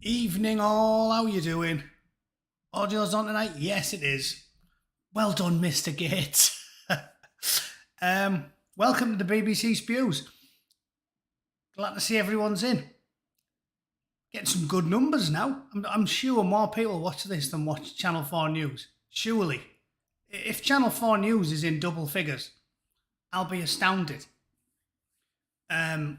Evening all, how you doing? Audio's on tonight? Yes, it is. Well done, Mr. Gates. um, Welcome to the BBC Spews. Glad to see everyone's in. Getting some good numbers now. I'm sure more people watch this than watch Channel 4 News. Surely. If Channel 4 News is in double figures, I'll be astounded. I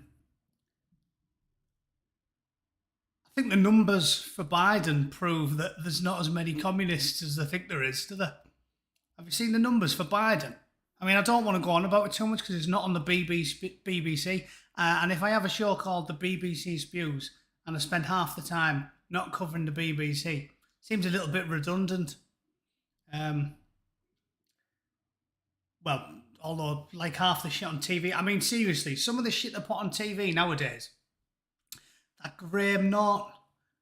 think the numbers for Biden prove that there's not as many communists as they think there is, do they? Have you seen the numbers for Biden? I mean, I don't want to go on about it too much because it's not on the BBC. And if I have a show called the BBC Spews and I spend half the time not covering the BBC, seems a little bit redundant. Well, although like half the shit on TV. I mean, seriously, some of the shit they put on TV nowadays. That Graham Norton,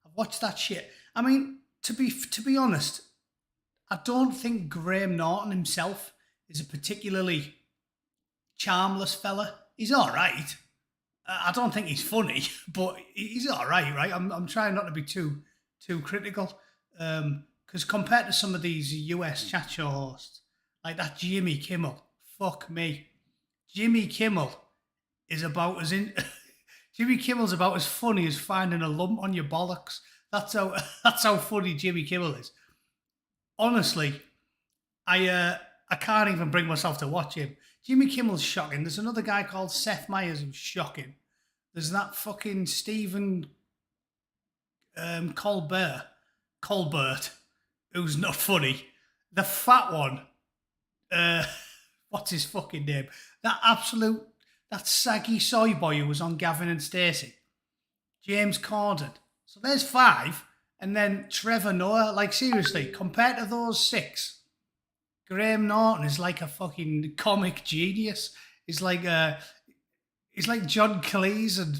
I've watched that shit. I mean, to be honest, I don't think Graham Norton himself is a particularly charmless fella. He's all right. I don't think he's funny, but he's all right, right? I'm trying not to be too critical, because compared to some of these US chat show hosts, like that Jimmy Kimmel, fuck me, Jimmy Kimmel is about as in. Jimmy Kimmel's about as funny as finding a lump on your bollocks. That's how funny Jimmy Kimmel is. Honestly, I can't even bring myself to watch him. Jimmy Kimmel's shocking. There's another guy called Seth Meyers who's shocking. There's that fucking Stephen Colbert, who's not funny. The fat one, what's his fucking name? That saggy soy boy who was on Gavin and Stacey. James Corden. So there's 5. And then Trevor Noah. Like, seriously, compared to those 6, Graham Norton is like a fucking comic genius. He's like John Cleese and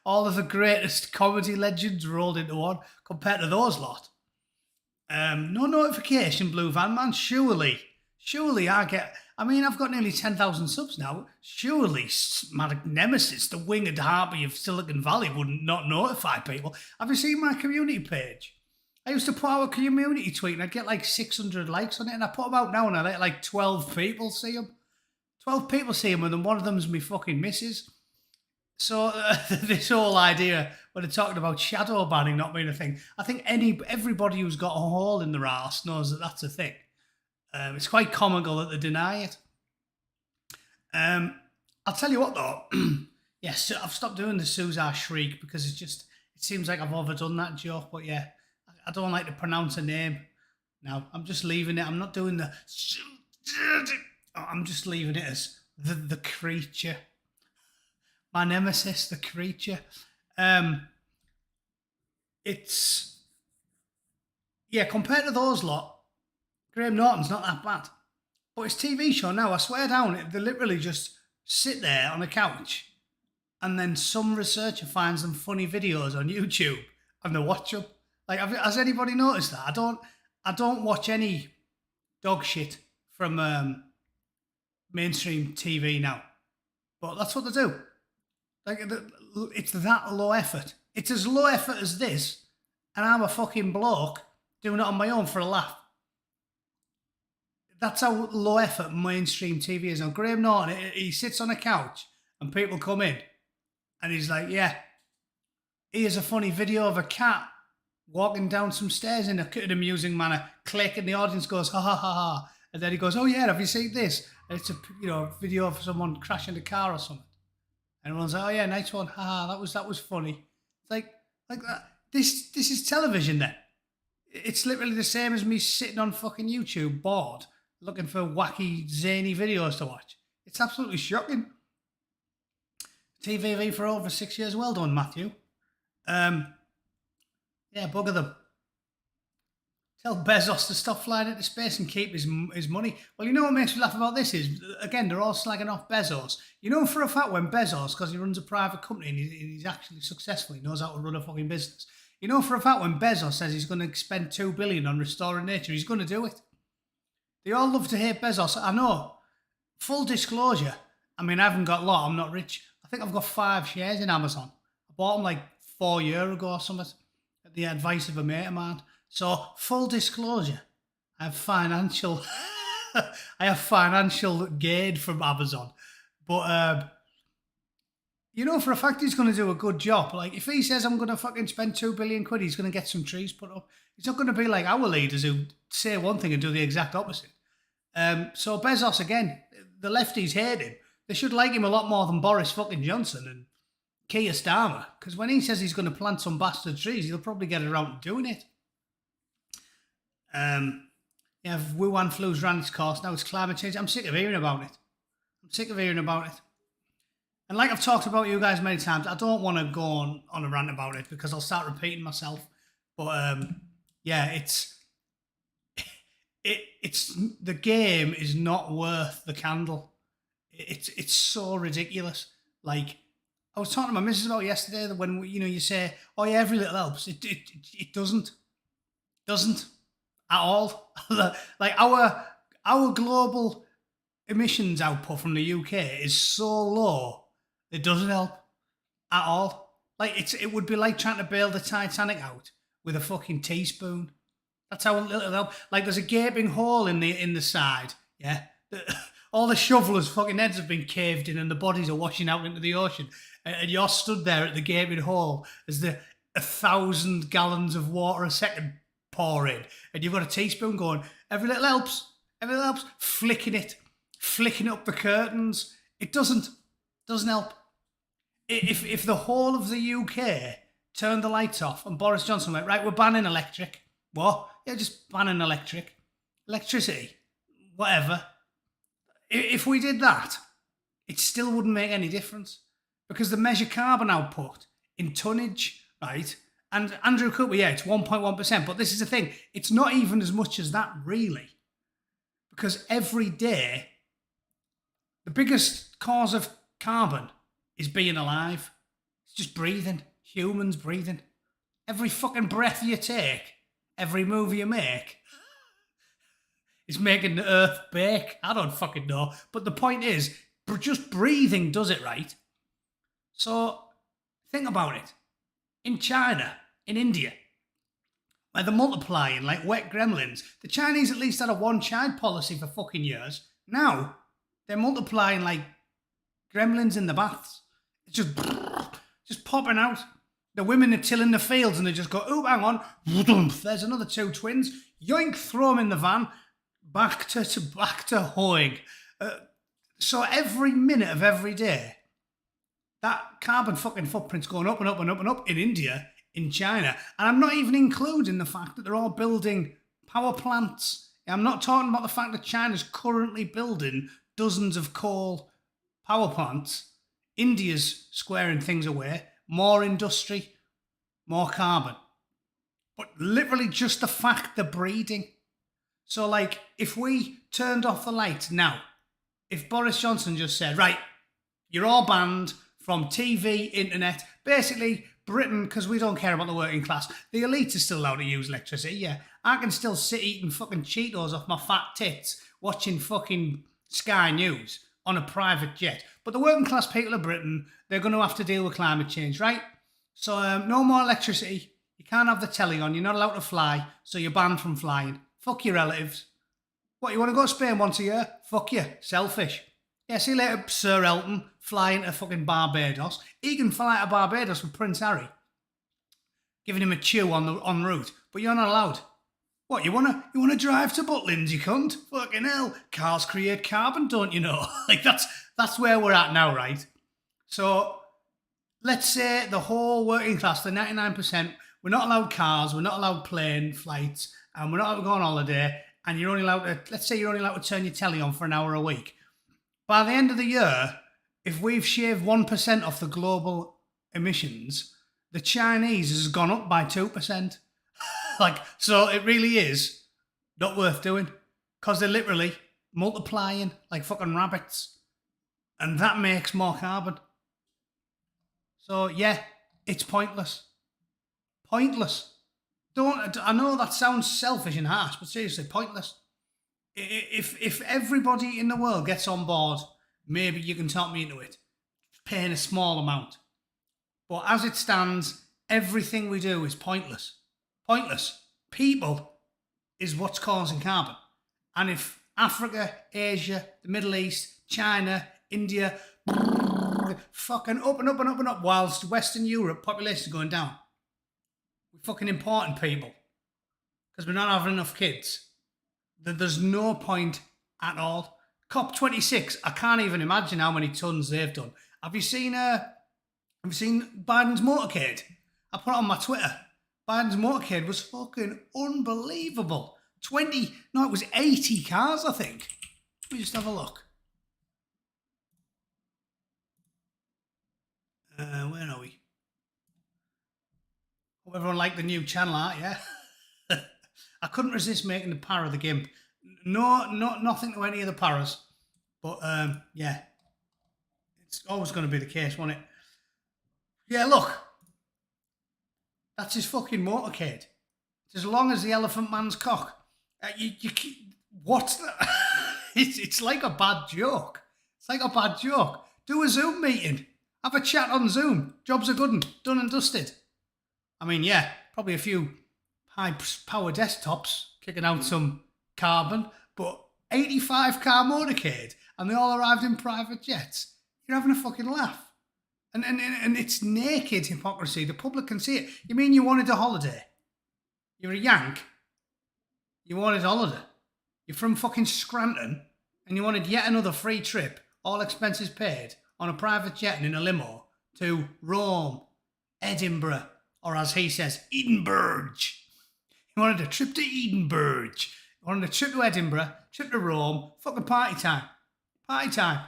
all of the greatest comedy legends rolled into one compared to those lot. No notification, Blue Van Man. Surely I've got nearly 10,000 subs now. Surely my nemesis, the winged harpy of Silicon Valley, wouldn't not notify people. Have you seen my community page? I used to put out a community tweet and I'd get like 600 likes on it, and I put them out now and I let like 12 people see them. 12 people see them, and then one of them's me fucking missus. So this whole idea when they're talking about shadow banning not being a thing, I think everybody who's got a hole in their arse knows that that's a thing. It's quite comical that they deny it. I'll tell you what though. Yes, I've stopped doing the Susan shriek because it seems like I've overdone that joke. But yeah, I don't like to pronounce a name. No, I'm just leaving it. I'm not doing the. I'm just leaving it as the creature. My nemesis, the creature. It's compared to those lot. Graham Norton's not that bad. But his TV show now, I swear down, they literally just sit there on a couch and then some researcher finds them funny videos on YouTube and they watch them. Like, has anybody noticed that? I don't watch any dog shit from mainstream TV now. But that's what they do. Like, it's that low effort. It's as low effort as this, and I'm a fucking bloke doing it on my own for a laugh. That's how low effort mainstream TV is. Now, Graham Norton, he sits on a couch and people come in and he's like, yeah, here's a funny video of a cat walking down some stairs in an amusing manner. Click, and the audience goes, ha ha ha ha. And then he goes, oh yeah, have you seen this? And it's a video of someone crashing a car or something. And everyone's like, oh yeah, nice one. Ha ha, that was funny. It's like that. This is television then. It's literally the same as me sitting on fucking YouTube bored, looking for wacky, zany videos to watch. It's absolutely shocking. TVV for over 6 years. Well done, Matthew. Yeah, bugger them. Tell Bezos to stop flying into space and keep his money. Well, you know what makes me laugh about this is, again, they're all slagging off Bezos. You know for a fact when Bezos, because he runs a private company and he's actually successful, he knows how to run a fucking business. You know for a fact when Bezos says he's going to spend $2 billion on restoring nature, he's going to do it. They all love to hate Bezos. I know. Full disclosure. I mean, I haven't got a lot. I'm not rich. I think I've got 5 shares in Amazon. I bought them like 4 years ago or something, at the advice of a mate of mine. So, full disclosure, I have financial, I have financial gain from Amazon, but you know for a fact he's going to do a good job. Like if he says I'm going to fucking spend 2 billion quid, he's going to get some trees put up. It's not going to be like our leaders who say one thing and do the exact opposite. So Bezos again, the lefties hate him. They should like him a lot more than Boris fucking Johnson and Keir Starmer, because when he says he's going to plant some bastard trees, he'll probably get around to doing it. Yeah, Wuhan flu's ran its course. Now it's climate change. I'm sick of hearing about it. And like I've talked about you guys many times, I don't want to go on a rant about it because I'll start repeating myself. But yeah, it's the game is not worth the candle. It's so ridiculous. Like I was talking to my missus about yesterday that when you say, oh yeah, every little helps. It doesn't at all. Like our global emissions output from the UK is so low, it doesn't help at all. Like it would be like trying to bail the Titanic out with a fucking teaspoon. That's how little it help. Like there's a gaping hole in the side. Yeah, all the shovelers' fucking heads have been caved in, and the bodies are washing out into the ocean. And you're stood there at the gaping hole as the 1,000 gallons of water a second pour in, and you've got a teaspoon going, every little helps, flicking up the curtains. It doesn't help. If the whole of the UK turned the lights off and Boris Johnson went, right, we're banning electric. What? Yeah, just banning electricity, whatever. If we did that, it still wouldn't make any difference because they measure carbon output in tonnage, right? And Andrew Cooper, yeah, it's 1.1%, but this is the thing. It's not even as much as that, really. Because every day, the biggest cause of carbon is being alive. It's just breathing. Humans breathing. Every fucking breath you take, every move you make, is making the earth bake. I don't fucking know. But the point is, just breathing does it, right? So, think about it. In China, in India, where they're multiplying like wet gremlins. The Chinese at least had a one-child policy for fucking years. Now, they're multiplying like gremlins in the baths. It's just popping out. The women are tilling the fields and they just go, oh, hang on. There's another 2 twins. Yoink, throw them in the van. Back to hoeing. So every minute of every day, that carbon fucking footprint's going up and up and up and up in India, in China. And I'm not even including the fact that they're all building power plants. I'm not talking about the fact that China's currently building dozens of coal power plants. India's squaring things away. More industry, more carbon. But literally just the fact they're breeding. So, like, if we turned off the lights now, if Boris Johnson just said, right, you're all banned from TV, internet, basically Britain, because we don't care about the working class, the elite is still allowed to use electricity, yeah. I can still sit eating fucking Cheetos off my fat tits, watching fucking Sky News on a private jet. But the working class people of Britain, they're going to have to deal with climate change, right? So no more electricity. You can't have the telly on. You're not allowed to fly, so you're banned from flying. Fuck your relatives. What, you want to go to Spain once a year? Fuck you. Selfish. Yeah, see you later, Sir Elton, flying to fucking Barbados. He can fly to Barbados with Prince Harry, giving him a chew en route, but you're not allowed. What, you wanna drive to Butlins, you cunt? Fucking hell. Cars create carbon, don't you know? Like, that's where we're at now, right? So, let's say the whole working class, the 99%, we're not allowed cars, we're not allowed plane flights, and we're not allowed to go on holiday, and you're only allowed to, let's say you're only allowed to turn your telly on for an hour a week. By the end of the year, if we've shaved 1% off the global emissions, the Chinese has gone up by 2%. Like, so it really is not worth doing, because they're literally multiplying like fucking rabbits, and that makes more carbon. So yeah, it's pointless. Pointless. I know that sounds selfish and harsh, but seriously, pointless. If everybody in the world gets on board, maybe you can talk me into it, paying a small amount. But as it stands, everything we do is pointless. Pointless. People is what's causing carbon. And if Africa, Asia, the Middle East, China, India, fucking up and up and up and up, whilst Western Europe population is going down, we're fucking importing people because we're not having enough kids. There's no point at all. COP26, I can't even imagine how many tons they've done. Have you seen Biden's motorcade? I put it on my Twitter. Biden's motorcade was fucking unbelievable. It was 80 cars, I think. Let me just have a look. Where are we? Hope everyone liked the new channel art, yeah? I couldn't resist making the para the gimp. Nothing to any of the paras. But, yeah. It's always going to be the case, won't it? Yeah, look. That's his fucking motorcade. It's as long as the elephant man's cock. What's that? It's like a bad joke. It's like a bad joke. Do a Zoom meeting. Have a chat on Zoom. Jobs are good and done and dusted. I mean, yeah, probably a few high-power desktops kicking out some carbon, but 85-car motorcade and they all arrived in private jets. You're having a fucking laugh. And it's naked hypocrisy. The public can see it. You mean you wanted a holiday? You're a Yank. You wanted a holiday. You're from fucking Scranton and you wanted yet another free trip, all expenses paid, on a private jet and in a limo to Rome, Edinburgh, or as he says, Edinburgh. You wanted a trip to Edinburgh. You wanted a trip to Edinburgh, trip to Rome, fucking party time. Party time.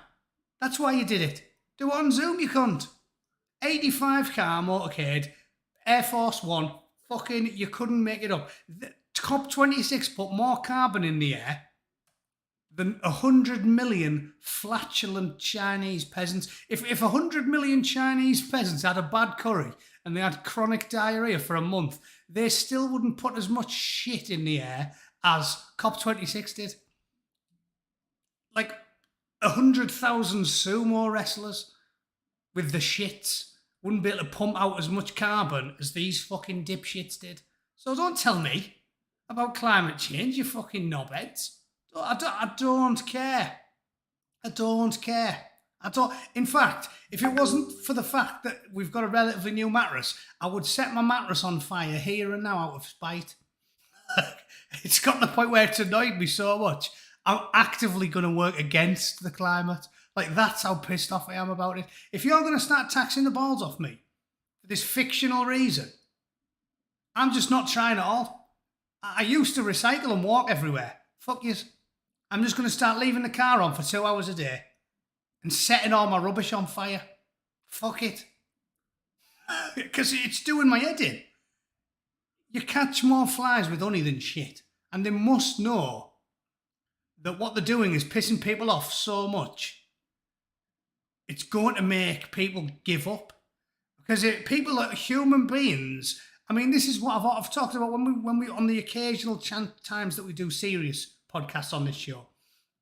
That's why you did it. Do it on Zoom, you cunt. 85-car motorcade, Air Force One, fucking, you couldn't make it up. COP26 put more carbon in the air than 100 million flatulent Chinese peasants. If 100 million Chinese peasants had a bad curry and they had chronic diarrhea for a month, they still wouldn't put as much shit in the air as COP26 did. Like 100,000 sumo wrestlers with the shits wouldn't be able to pump out as much carbon as these fucking dipshits did. So don't tell me about climate change, you fucking knobheads. I don't care. I don't care. In fact, if it wasn't for the fact that we've got a relatively new mattress, I would set my mattress on fire here and now out of spite. It's got to the point where it's annoyed me so much. I'm actively going to work against the climate. Like, that's how pissed off I am about it. If you're going to start taxing the balls off me for this fictional reason, I'm just not trying at all. I used to recycle and walk everywhere. Fuck yous. I'm just going to start leaving the car on for 2 hours a day and setting all my rubbish on fire. Fuck it. Because it's doing my head in. You catch more flies with honey than shit. And they must know that what they're doing is pissing people off so much. It's going to make people give up. Because people are human beings. I mean, this is what I've talked about when we on the occasional times that we do serious podcasts on this show.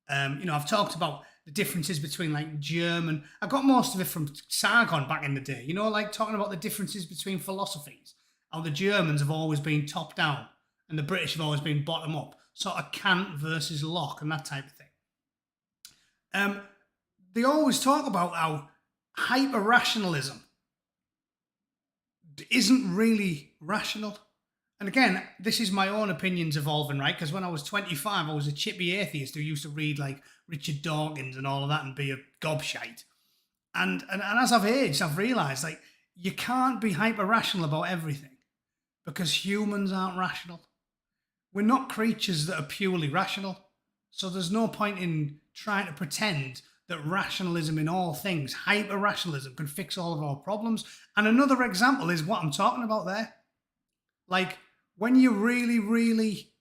I've talked about the differences between like German. I got most of it from Sargon back in the day. Like talking about the differences between philosophies. How the Germans have always been top down and the British have always been bottom up. Sort of Kant versus Locke and that type of thing. They always talk about how hyper-rationalism isn't really rational. And again, this is my own opinions evolving, right? Because when I was 25, I was a chippy atheist who used to read like Richard Dawkins and all of that and be a gobshite. And as I've aged, I've realised like you can't be hyper-rational about everything because humans aren't rational. We're not creatures that are purely rational. So there's no point in trying to pretend that rationalism in all things, hyper-rationalism, can fix all of our problems. And another example is what I'm talking about there. Like, when you're really, really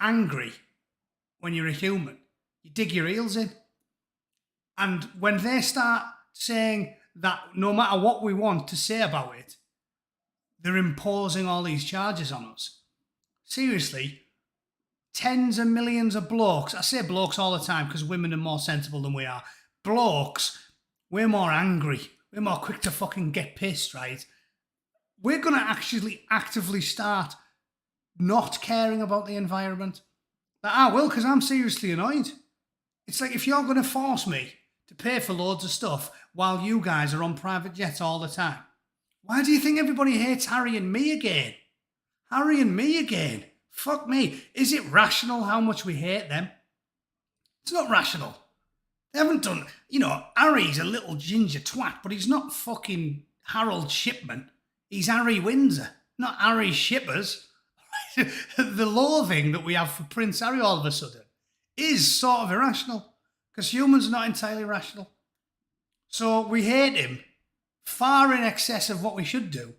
angry, when you're a human, you dig your heels in. And when they start saying that no matter what we want to say about it, they're imposing all these charges on us. Seriously, tens of millions of blokes, I say blokes all the time because women are more sensible than we are. Blokes, we're more angry. We're more quick to fucking get pissed, right? we're going to actually actively start not caring about the environment. That I will, because I'm seriously annoyed. It's like, if you're going to force me to pay for loads of stuff while you guys are on private jets all the time, why do you think everybody hates Harry and me again? Harry and me again. Fuck me. Is it rational how much we hate them? It's not rational. They haven't done... Harry's a little ginger twat, but he's not fucking Harold Shipman. He's Harry Windsor, not Harry Shippers. The loathing that we have for Prince Harry all of a sudden is sort of irrational, because humans are not entirely rational. So we hate him far in excess of what we should do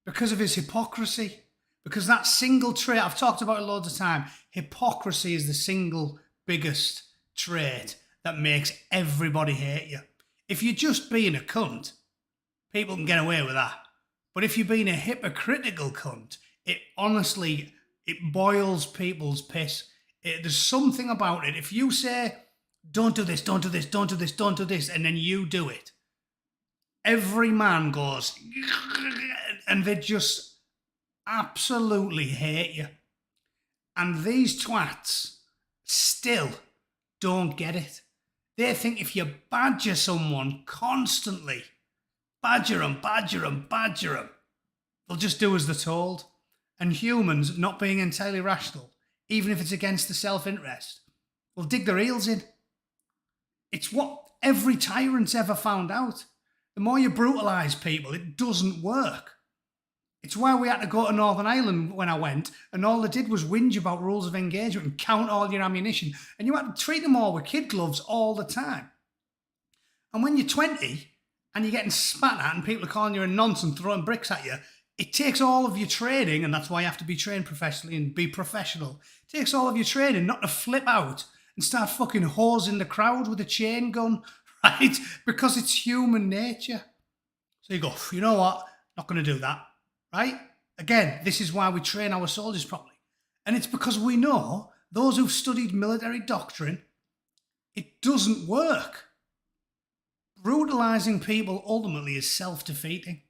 because of his hypocrisy. Because that single trait, I've talked about it loads of time, hypocrisy is the single biggest trait that makes everybody hate you. If you're just being a cunt, people can get away with that. But if you're being a hypocritical cunt, it boils people's piss. There's something about it. If you say, don't do this, don't do this, don't do this, don't do this, and then you do it, every man goes, and they just absolutely hate you. And these twats still don't get it. They think if you badger someone constantly, badger them, they'll just do as they're told. And humans, not being entirely rational, even if it's against the self-interest, will dig their heels in. It's what every tyrant's ever found out. The more you brutalise people, it doesn't work. It's why we had to go to Northern Ireland when I went, and all they did was whinge about rules of engagement and count all your ammunition, and you had to treat them all with kid gloves all the time. And when you're 20 and you're getting spat at and people are calling you a nonce and throwing bricks at you, it takes all of your training, and that's why you have to be trained professionally and be professional. It takes all of your training not to flip out and start fucking hosing the crowd with a chain gun, right? Because it's human nature. So you go, you know what? Not going to do that. Right? Again, this is why we train our soldiers properly. And it's because we know, those who've studied military doctrine, it doesn't work. Brutalising people ultimately is self-defeating.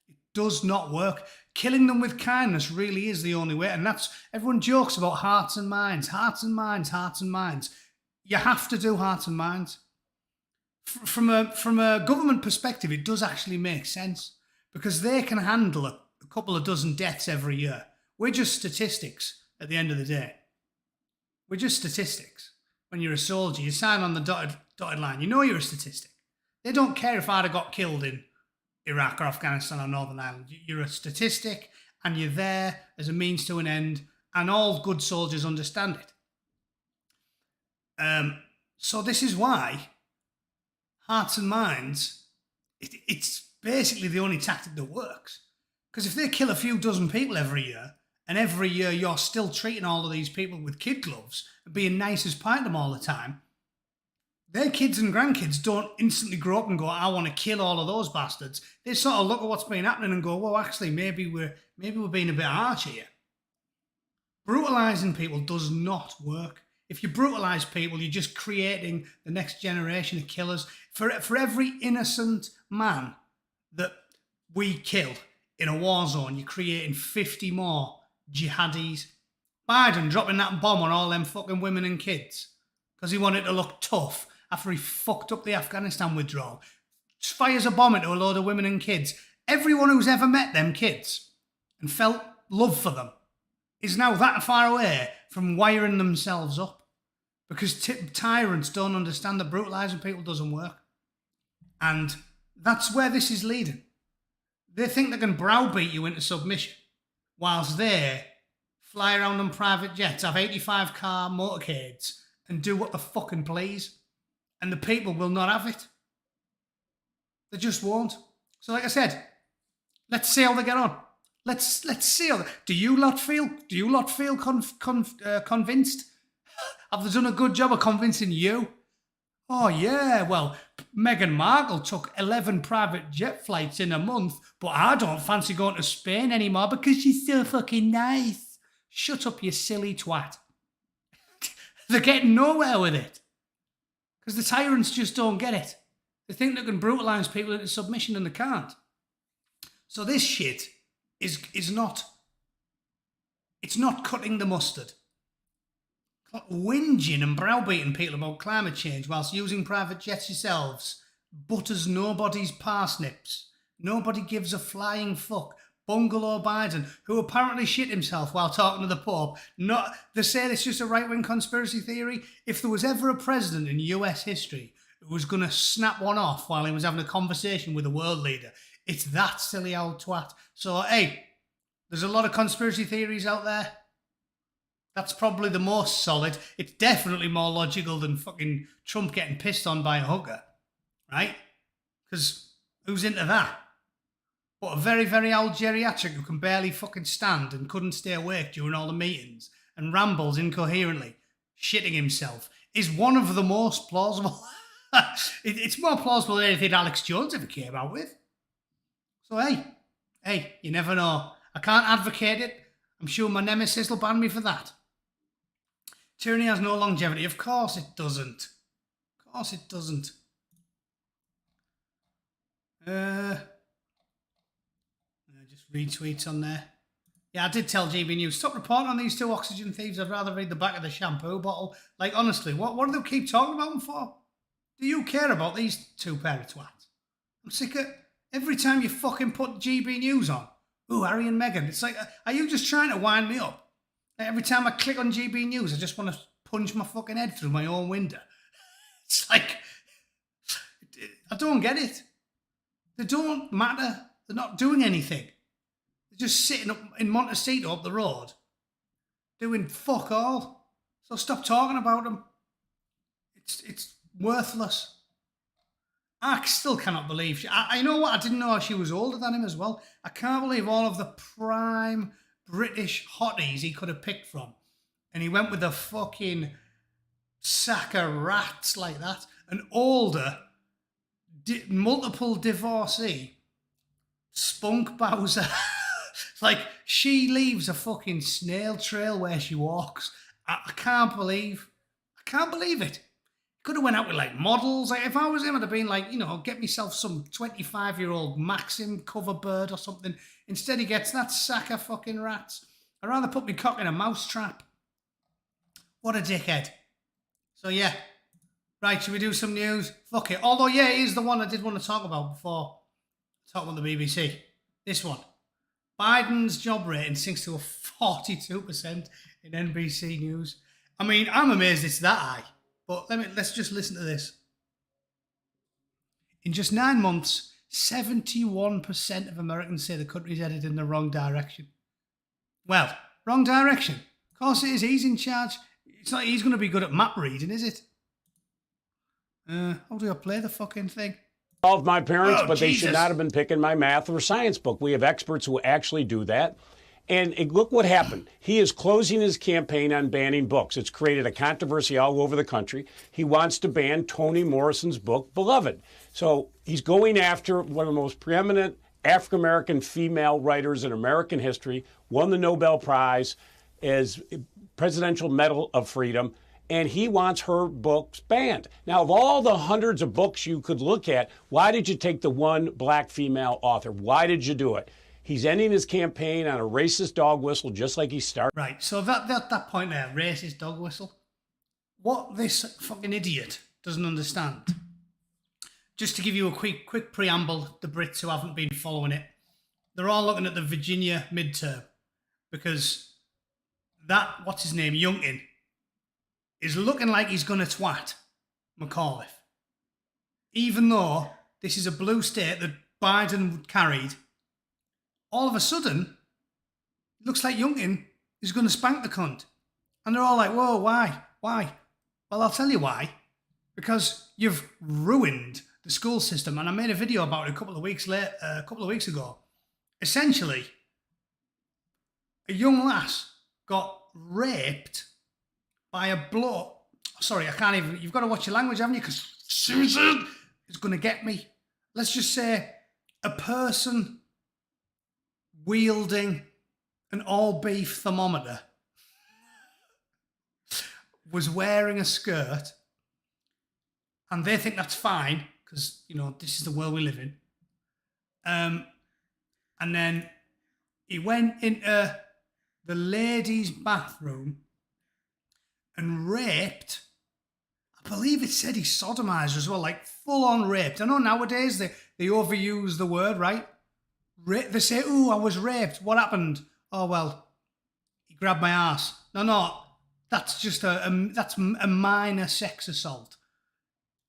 It does not work. Killing them with kindness really is the only way. And that's, everyone jokes about hearts and minds, hearts and minds, hearts and minds. You have to do hearts and minds. From a government perspective, it does actually make sense, because they can handle a couple of dozen deaths every year. We're just statistics at the end of the day. We're just statistics. When you're a soldier, you sign on the dotted line. You know you're a statistic. They don't care if I'd have got killed in Iraq or Afghanistan or Northern Ireland. You're a statistic, and you're there as a means to an end, and all good soldiers understand it. So this is why hearts and minds, it's basically the only tactic that works. Because if they kill a few dozen people every year, and every year you're still treating all of these people with kid gloves and being nice as pie to them all the time, their kids and grandkids don't instantly grow up and go, I want to kill all of those bastards. They sort of look at what's been happening and go, well, actually, maybe we're being a bit harsh here. Brutalising people does not work. If you brutalise people, you're just creating the next generation of killers. For every innocent man that we kill in a war zone, you're creating 50 more jihadis. Biden dropping that bomb on all them fucking women and kids because he wanted to look tough after he fucked up the Afghanistan withdrawal. Just fires a bomb into a load of women and kids. Everyone who's ever met them kids and felt love for them is now that far away from wiring themselves up, because tyrants don't understand that brutalising people doesn't work. And that's where this is leading. They think they can browbeat you into submission whilst they fly around on private jets, have 85-car motorcades and do what the fucking please. And the people will not have it. They just won't. So like I said, let's see how they get on. Let's see how they... Do you lot feel convinced? Have they done a good job of convincing you? Oh, yeah, well, Meghan Markle took 11 private jet flights in a month, but I don't fancy going to Spain anymore because she's so fucking nice. Shut up, you silly twat. They're getting nowhere with it. Because the tyrants just don't get it. They think they can brutalise people into submission and they can't. So this shit is not, it's not cutting the mustard. Whinging and browbeating people about climate change whilst using private jets yourselves butters nobody's parsnips. Nobody gives a flying fuck. Bungalow Biden, who apparently shit himself while talking to the Pope. They say it's just a right-wing conspiracy theory. If there was ever a president in US history who was going to snap one off while he was having a conversation with a world leader, it's that silly old twat. So, hey, there's a lot of conspiracy theories out there. That's probably the most solid. It's definitely more logical than fucking Trump getting pissed on by a hooker, right? Because who's into that? But a very, very old geriatric who can barely fucking stand and couldn't stay awake during all the meetings and rambles incoherently, shitting himself, is one of the most plausible. It's more plausible than anything Alex Jones ever came out with. So, hey, you never know. I can't advocate it. I'm sure my nemesis will ban me for that. Tyranny has no longevity. Of course it doesn't. Of course it doesn't. Just retweets on there. Yeah, I did tell GB News, stop reporting on these two oxygen thieves. I'd rather read the back of the shampoo bottle. Like, honestly, what do they keep talking about them for? Do you care about these two pair of twats? I'm sick of every time you fucking put GB News on. Ooh, Harry and Meghan. It's like, are you just trying to wind me up? Like, every time I click on GB News, I just want to punch my fucking head through my own window. It's like, I don't get it. They don't matter. They're not doing anything. They're just sitting up in Montecito up the road, doing fuck all. So stop talking about them. It's worthless. I still cannot believe I know what? I didn't know she was older than him as well. I can't believe all of the prime British hotties he could have picked from. And he went with a fucking sack of rats like that. An older, multiple divorcee, spunk Bowser. Like, she leaves a fucking snail trail where she walks. I can't believe it. Could have went out with like models. Like, if I was him, I'd have been like, get myself some 25-year-old Maxim cover bird or something. Instead, he gets that sack of fucking rats. I'd rather put my cock in a mouse trap. What a dickhead. So yeah. Right, should we do some news? Fuck it. Although, yeah, here's the one I did want to talk about before I talk about the BBC. This one. Biden's job rating sinks to a 42% in NBC News. I mean, I'm amazed it's that high. But let's just listen to this. In just 9 months, 71% of Americans say the country's headed in the wrong direction. Well, wrong direction. Of course it is. He's in charge. It's not he's going to be good at map reading, is it? How do I play the fucking thing? Of my parents, but they Jesus. should not have been picking my math or science book. We have experts who actually do that. And look what happened. He is closing his campaign on banning books. It's created a controversy all over the country. He wants to ban Toni Morrison's book, Beloved. So he's going after one of the most preeminent African-American female writers in American history, won the Nobel Prize as Presidential Medal of Freedom, and he wants her books banned. Now, of all the hundreds of books you could look at, why did you take the one black female author? Why did you do it? He's ending his campaign on a racist dog whistle, just like he started. Right, so that point there, racist dog whistle, what this fucking idiot doesn't understand, just to give you a quick preamble, the Brits who haven't been following it, they're all looking at the Virginia midterm, because that, what's his name, Youngkin, is looking like he's going to twat McAuliffe. Even though this is a blue state that Biden carried, all of a sudden, it looks like Youngkin is going to spank the cunt. And they're all like, whoa, why? Why? Well, I'll tell you why. Because you've ruined the school system. And I made a video about it a couple of weeks ago. Essentially, a young lass got raped by a bloke. Sorry, I can't even. You've got to watch your language, haven't you? Because Susan is going to get me. Let's just say a person wielding an all-beef thermometer was wearing a skirt, and they think that's fine because, this is the world we live in. And then He went into the ladies' bathroom and raped. I believe it said he sodomized as well, like full on raped. I know nowadays they overuse the word, right? They say, "Ooh, I was raped. What happened?" "Oh well, he grabbed my ass." No, that's just that's a minor sex assault.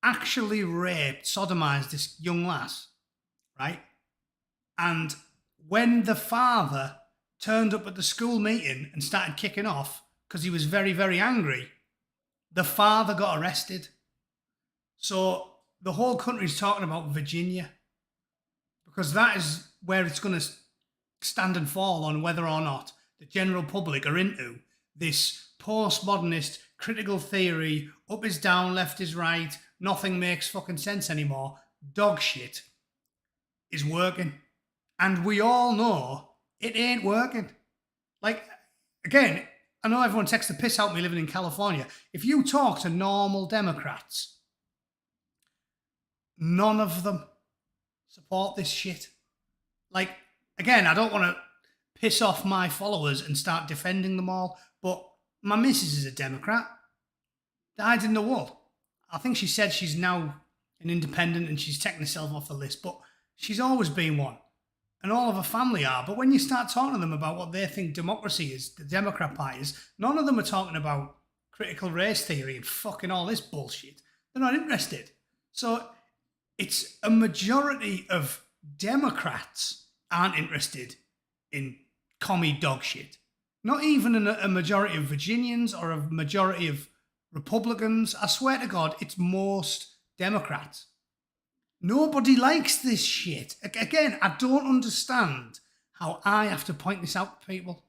Actually raped, sodomized this young lass, right? And when the father turned up at the school meeting and started kicking off because he was very, very angry, the father got arrested. So the whole country's talking about Virginia because that is where it's going to stand and fall on whether or not the general public are into this postmodernist critical theory, up is down, left is right, nothing makes fucking sense anymore, dog shit is working. And we all know it ain't working. Like, again, I know everyone takes the piss out of me living in California. If you talk to normal Democrats, none of them support this shit. Like, again, I don't want to piss off my followers and start defending them all, but my missus is a Democrat. Dyed in the wool. I think she said she's now an independent and she's taken herself off the list, but she's always been one. And all of her family are. But when you start talking to them about what they think democracy is, the Democrat Party is, none of them are talking about critical race theory and fucking all this bullshit. They're not interested. So it's a majority of Democrats aren't interested in commie dog shit. Not even a majority of Virginians or a majority of Republicans. I swear to God, it's most Democrats. Nobody likes this shit. Again, I don't understand how I have to point this out to people.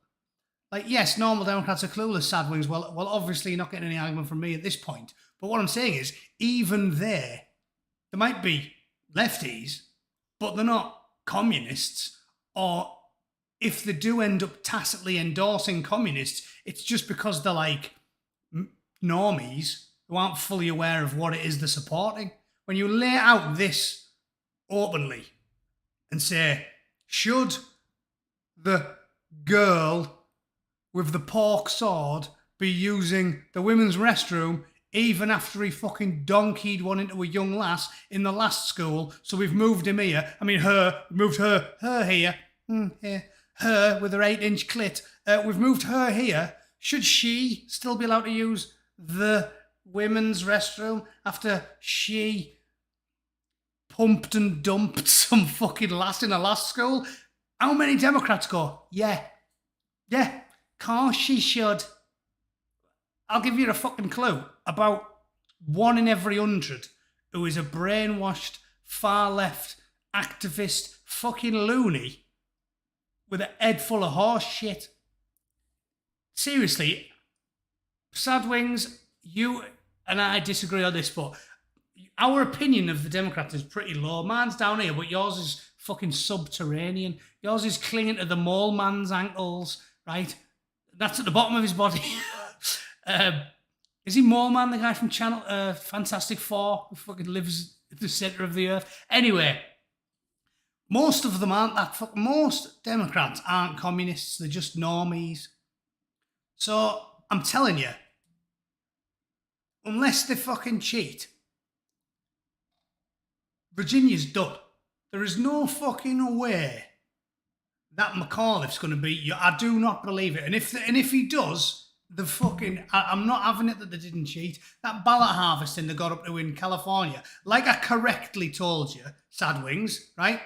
Like, yes, normal Democrats are clueless, sad wings. Well, obviously you're not getting any argument from me at this point. But what I'm saying is, even there might be lefties, but they're not communists. Or if they do end up tacitly endorsing communists, it's just because they're like normies who aren't fully aware of what it is they're supporting. When you lay out this openly and say, should the girl with the pork sword be using the women's restroom even after he fucking donkeyed one into a young lass in the last school, so we've moved him here. I mean, moved her here, here, her with her 8-inch clit. We've moved her here. Should she still be allowed to use the women's restroom after she pumped and dumped some fucking lass in a last school? How many Democrats go, yeah, course she should. I'll give you a fucking clue. About 1 in every 100 who is a brainwashed, far-left, activist, fucking loony with a head full of horse shit. Seriously, Sadwings, you and I disagree on this, but our opinion of the Democrats is pretty low. Mine's down here, but yours is fucking subterranean. Yours is clinging to the mole man's ankles, right? That's at the bottom of his body. Is he Mole Man, the guy from Channel Fantastic Four, who fucking lives at the centre of the earth? Anyway, most of them aren't that most Democrats aren't communists, they're just normies. So, I'm telling you, unless they fucking cheat, Virginia's done. There is no fucking way that McAuliffe's going to beat you. I do not believe it. And if he does, I'm not having it that they didn't cheat. That ballot harvesting they got up to in California, like I correctly told you, Sadwings, right?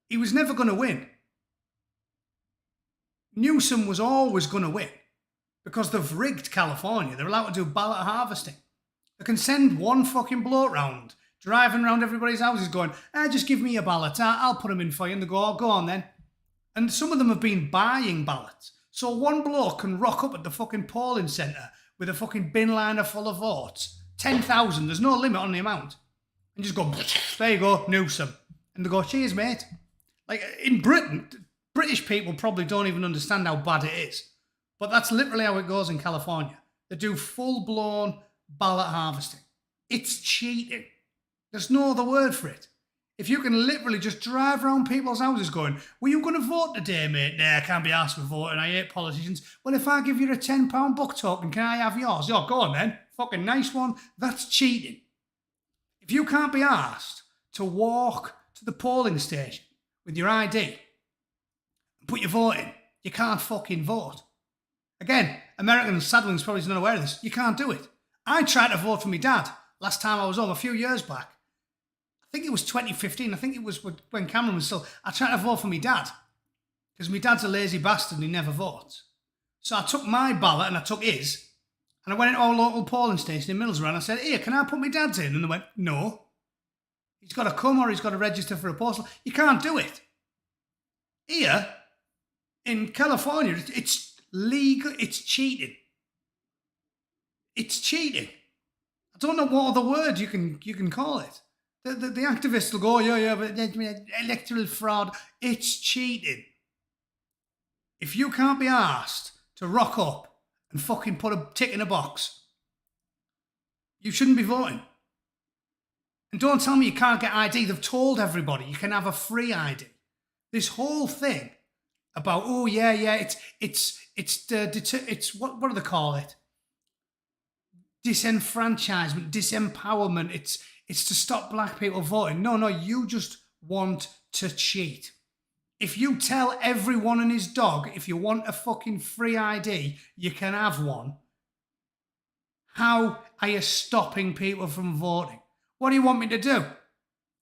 He was never going to win. Newsom was always going to win because they've rigged California. They're allowed to do ballot harvesting. They can send one fucking bloke round, driving around everybody's houses going, just give me a ballot. I'll put them in for you. And they go, go on then. And some of them have been buying ballots. So one bloke can rock up at the fucking polling centre with a fucking bin liner full of votes. 10,000, there's no limit on the amount. And just go, there you go, Newsom. And they go, cheers, mate. Like, in Britain, British people probably don't even understand how bad it is. But that's literally how it goes in California. They do full-blown ballot harvesting. It's cheating. There's no other word for it. If you can literally just drive around people's houses going, were you going to vote today, mate? Nah, I can't be asked for voting. I hate politicians. Well, if I give you a £10 book token, can I have yours? Oh, go on then. Fucking nice one. That's cheating. If you can't be asked to walk to the polling station with your ID and put your vote in, you can't fucking vote. Again, American Sadling's probably not aware of this. You can't do it. I tried to vote for my dad last time I was home, a few years back. I think it was 2015. I think it was when Cameron was still. I tried to vote for my dad because my dad's a lazy bastard and he never votes. So I took my ballot and I took his, and I went into our local polling station in Middlesbrough and I said, "Here, can I put my dad's in?" And they went, "No. He's got to come or he's got to register for a postal." You can't do it. Here in California, it's legal. It's cheating. It's cheating. I don't know what other word you can call it. The activists will go, yeah, but electoral fraud. It's cheating. If you can't be asked to rock up and fucking put a tick in a box, you shouldn't be voting. And don't tell me you can't get ID. They've told everybody you can have a free ID. This whole thing about, oh yeah, it's what do they call it? Disenfranchisement, disempowerment. It's to stop black people voting. No, you just want to cheat. If you tell everyone and his dog, if you want a fucking free ID, you can have one, how are you stopping people from voting? What do you want me to do?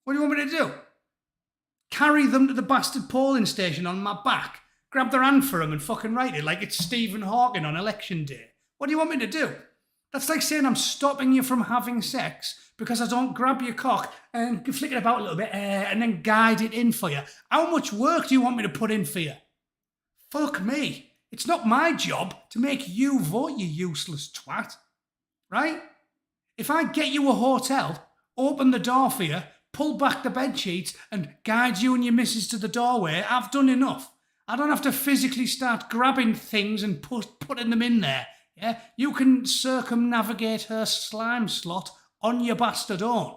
What do you want me to do? Carry them to the bastard polling station on my back, grab their hand for them and fucking write it like it's Stephen Hawking on election day? What do you want me to do? That's like saying I'm stopping you from having sex because I don't grab your cock and flick it about a little bit and then guide it in for you. How much work do you want me to put in for you? Fuck me. It's not my job to make you vote, you useless twat. Right? If I get you a hotel, open the door for you, pull back the bed sheets and guide you and your missus to the doorway, I've done enough. I don't have to physically start grabbing things and putting them in there. Yeah, you can circumnavigate her slime slot on your bastard own.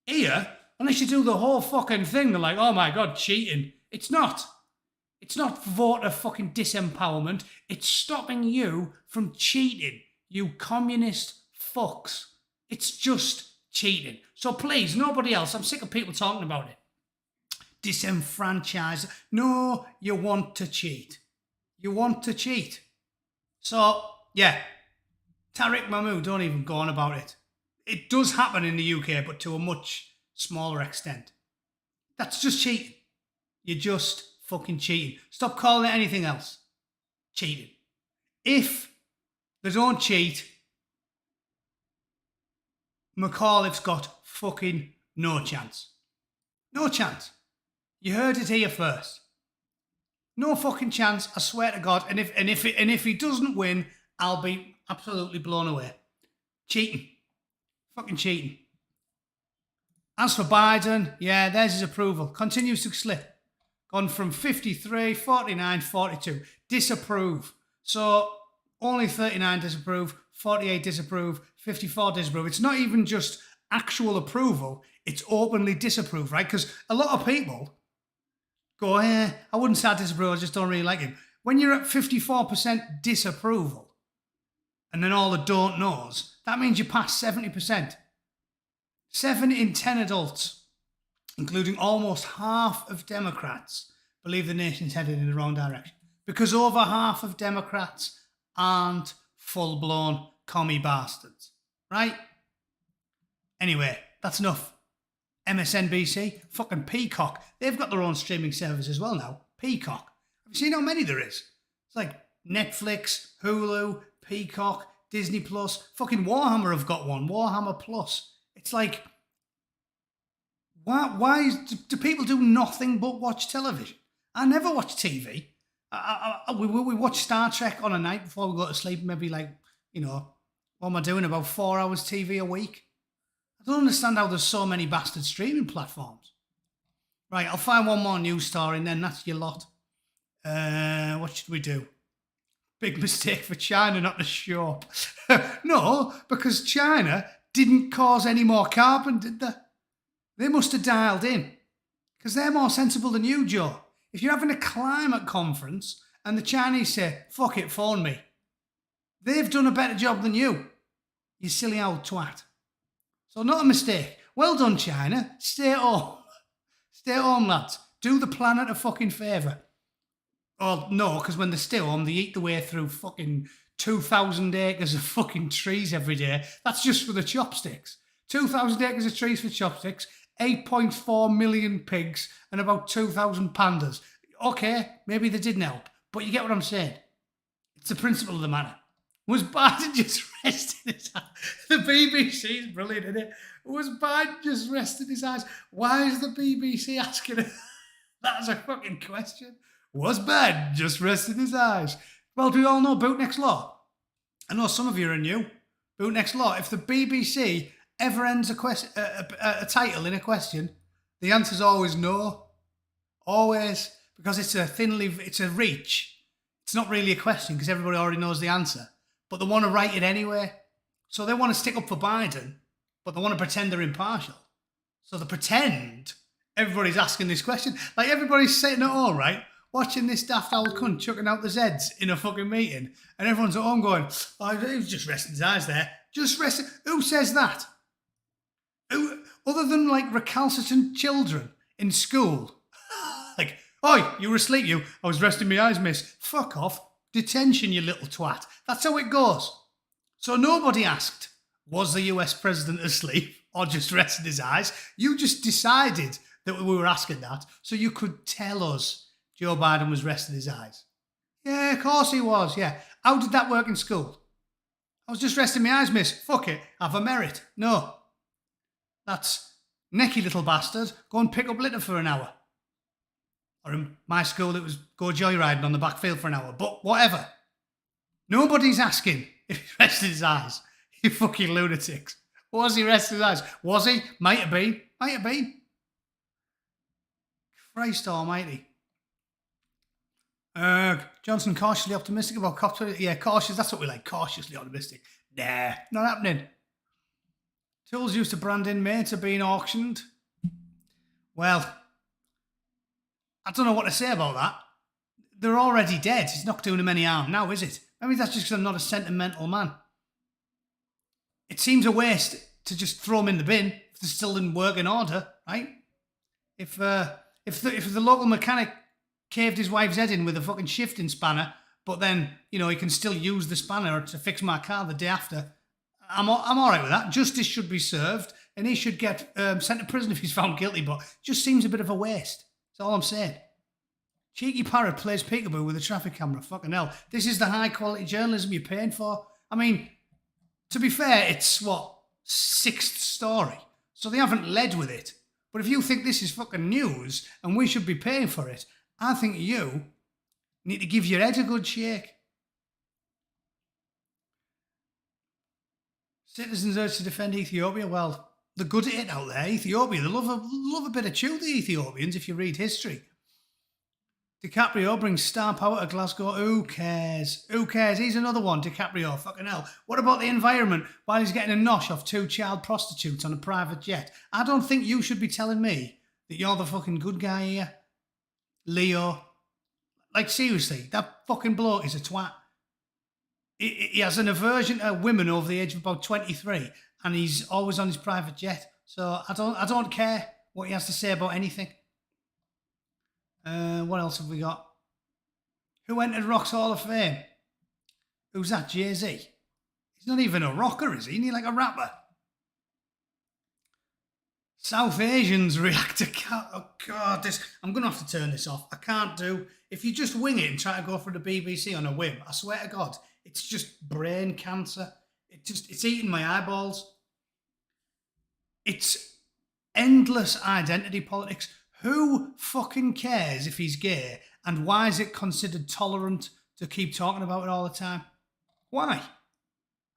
Here, unless you do the whole fucking thing, they're like, oh my God, cheating. It's not. It's not voter fucking disempowerment. It's stopping you from cheating, you communist fucks. It's just cheating. So please, nobody else, I'm sick of people talking about it. Disenfranchise. No, you want to cheat. You want to cheat. So, yeah, Tariq Mahmood, don't even go on about it. It does happen in the UK, but to a much smaller extent. That's just cheating. You're just fucking cheating. Stop calling it anything else. Cheating. If they don't cheat, McAuliffe's got fucking no chance. No chance. You heard it here first. No fucking chance, I swear to God. And if he doesn't win, I'll be absolutely blown away. Cheating. Fucking cheating. As for Biden, yeah, there's his approval. Continues to slip. Gone from 53, 49, 42. Disapprove. So only 39 disapprove, 48 disapprove, 54 disapprove. It's not even just actual approval, it's openly disapprove, right? Because a lot of people go, I wouldn't say I disapprove, I just don't really like him. When you're at 54% disapproval, and then all the don't knows, that means you pass 70%. 7 in 10 adults, including almost half of Democrats, believe the nation's headed in the wrong direction. Because over half of Democrats aren't full-blown commie bastards, right? Anyway, that's enough. MSNBC, fucking Peacock. They've got their own streaming service as well now. Peacock. Have you seen how many there is? It's like Netflix, Hulu, Peacock, Disney Plus. Fucking Warhammer have got one. Warhammer Plus. It's like, why do people do nothing but watch television? I never watch TV. We watch Star Trek on a night before we go to sleep. Maybe what am I doing? About 4 hours TV a week? I don't understand how there's so many bastard streaming platforms. Right, I'll find one more news story and then that's your lot. What should we do? Big mistake for China not to show up. No, because China didn't cause any more carbon, did they? They must have dialed in. Because they're more sensible than you, Joe. If you're having a climate conference and the Chinese say, fuck it, phone me, they've done a better job than you. You silly old twat. So not a mistake. Well done, China. Stay at home. Stay at home, lads. Do the planet a fucking favour. Oh, no, because when they stay home, they eat their way through fucking 2,000 acres of fucking trees every day. That's just for the chopsticks. 2,000 acres of trees for chopsticks, 8.4 million pigs, and about 2,000 pandas. Okay, maybe they didn't help, but you get what I'm saying. It's the principle of the matter. Was Biden just resting his eyes? The BBC is brilliant, isn't it? Was Biden just resting his eyes? Why is the BBC asking it? That's a fucking question. Was Biden just resting his eyes? Well, do you all know Bootneck's law? I know some of you are new. Bootneck's law. If the BBC ever ends a title in a question, the answer's always no. Always. Because it's a reach. It's not really a question because everybody already knows the answer. But they want to write it anyway. So they want to stick up for Biden, but they want to pretend they're impartial. So they pretend everybody's asking this question. Like everybody's sitting at home, right? Watching this daft old cunt chucking out the Zeds in a fucking meeting. And everyone's at home going, oh, he was just resting his eyes there. Just resting. Who says that? Who, other than like recalcitrant children in school. Like, oi, you were asleep, you. I was resting my eyes, miss. Fuck off. Detention, you little twat. That's how it goes. So nobody asked, was the US president asleep or just resting his eyes? You just decided that we were asking that so you could tell us Joe Biden was resting his eyes. Yeah, of course he was, yeah. How did that work in school? I was just resting my eyes, miss. Fuck it, have a merit. No. That's necky little bastard. Go and pick up litter for an hour. Or in my school, it was go joyriding on the backfield for an hour. But whatever. Nobody's asking if he rested his eyes. You fucking lunatics. Was he resting his eyes? Was he? Might have been. Might have been. Christ almighty. Johnson cautiously optimistic about COP20. Yeah, cautious. That's what we like. Cautiously optimistic. Nah, not happening. Tools used to brand inmates are being auctioned. Well, I don't know what to say about that. They're already dead. It's not doing them any harm now, is it? Maybe that's just because I'm not a sentimental man. It seems a waste to just throw them in the bin if they're still in working order, right? If the local mechanic caved his wife's head in with a fucking shifting spanner, but then, you know, he can still use the spanner to fix my car the day after, I'm all right with that. Justice should be served, and he should get sent to prison if he's found guilty, but it just seems a bit of a waste. That's all I'm saying. Cheeky parrot plays peekaboo with a traffic camera. Fucking hell. This is the high-quality journalism you're paying for. I mean, to be fair, it's, sixth story. So they haven't led with it. But if you think this is fucking news and we should be paying for it, I think you need to give your head a good shake. Citizens urged to defend Ethiopia. Well, they're good at it out there. Ethiopia, they love a bit of chew, the Ethiopians, if you read history. DiCaprio brings star power to Glasgow. Who cares? Who cares? He's another one, DiCaprio. Fucking hell. What about the environment while he's getting a nosh off 2 child prostitutes on a private jet? I don't think you should be telling me that you're the fucking good guy here. Leo. Like, seriously, that fucking bloke is a twat. He has an aversion to women over the age of about 23, and he's always on his private jet. So I don't care what he has to say about anything. What else have we got? Who entered Rock's Hall of Fame? Who's that? Jay-Z? He's not even a rocker, is he? Isn't he like a rapper? South Asians react to oh God, I'm going to have to turn this off. I can't do. If you just wing it and try to go for the BBC on a whim, I swear to God, it's just brain cancer. It's eating my eyeballs. It's endless identity politics. Who fucking cares if he's gay, and why is it considered tolerant to keep talking about it all the time? Why?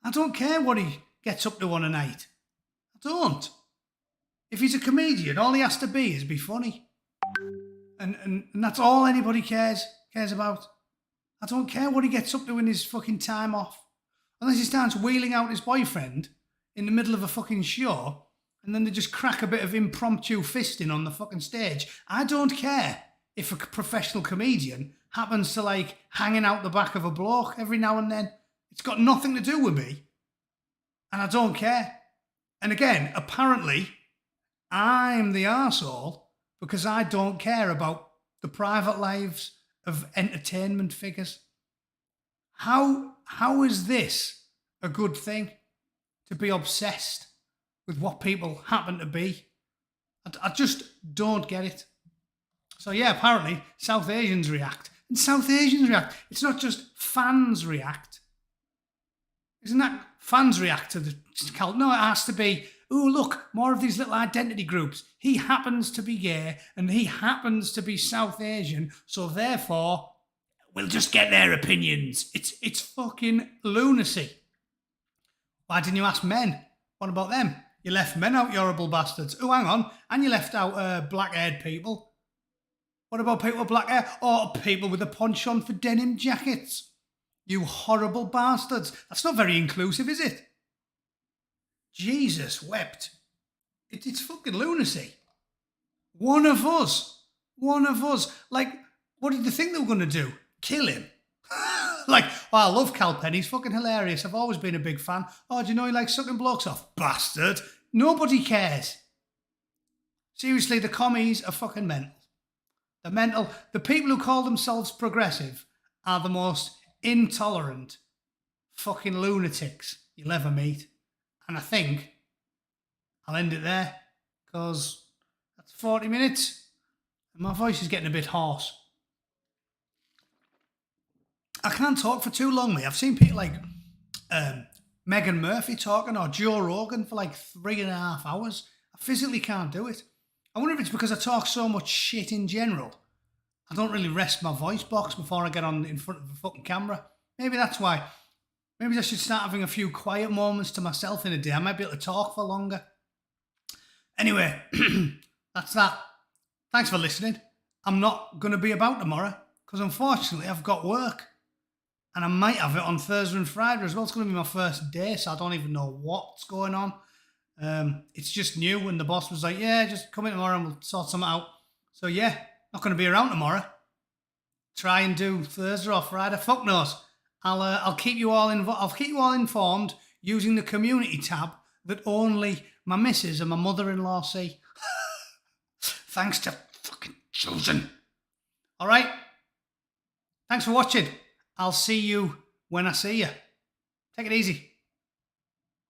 I don't care what he gets up to on a night. I don't. If he's a comedian, all he has to be is be funny. And that's all anybody cares about. I don't care what he gets up to in his fucking time off. Unless he starts wheeling out his boyfriend in the middle of a fucking show and then they just crack a bit of impromptu fisting on the fucking stage. I don't care if a professional comedian happens to like hanging out the back of a bloke every now and then. It's got nothing to do with me, and I don't care. And again, apparently, I'm the arsehole because I don't care about the private lives of entertainment figures. How is this a good thing, to be obsessed with what people happen to be? I just don't get it. So yeah, apparently South Asians react. And South Asians react. It's not just fans react. Isn't that fans react to the cult? No, it has to be, oh, look, more of these little identity groups. He happens to be gay and he happens to be South Asian, so therefore we'll just get their opinions. It's fucking lunacy. Why didn't you ask men? What about them? You left men out, you horrible bastards. Oh, hang on. And you left out black-haired people. What about people with black hair? Or people with a penchant for denim jackets? You horrible bastards. That's not very inclusive, is it? Jesus wept. It's fucking lunacy. One of us. Like, what did they think they were going to do? Kill him? Like, oh, I love Cal Penny. He's fucking hilarious. I've always been a big fan. Oh, do you know he likes sucking blokes off? Bastard. Nobody cares. Seriously, the commies are fucking mental. They're mental. The people who call themselves progressive are the most intolerant fucking lunatics you'll ever meet. And I think I'll end it there because that's 40 minutes and my voice is getting a bit hoarse. I can't talk for too long, mate. I've seen people like Megan Murphy talking or Joe Rogan for like 3.5 hours. I physically can't do it. I wonder if it's because I talk so much shit in general. I don't really rest my voice box before I get on in front of the fucking camera. Maybe that's why. Maybe I should start having a few quiet moments to myself in a day. I might be able to talk for longer. Anyway, that's that. Thanks for listening. I'm not going to be about tomorrow because unfortunately I've got work. And I might have it on Thursday and Friday as well. It's going to be my first day, so I don't even know what's going on. It's just new, and the boss was like, yeah, just come in tomorrow and we'll sort something out. So yeah, not going to be around tomorrow. Try and do Thursday or Friday. Fuck knows. I'll keep you all informed using the community tab that only my missus and my mother-in-law see. Thanks to fucking children. All right. Thanks for watching. I'll see you when I see you. Take it easy.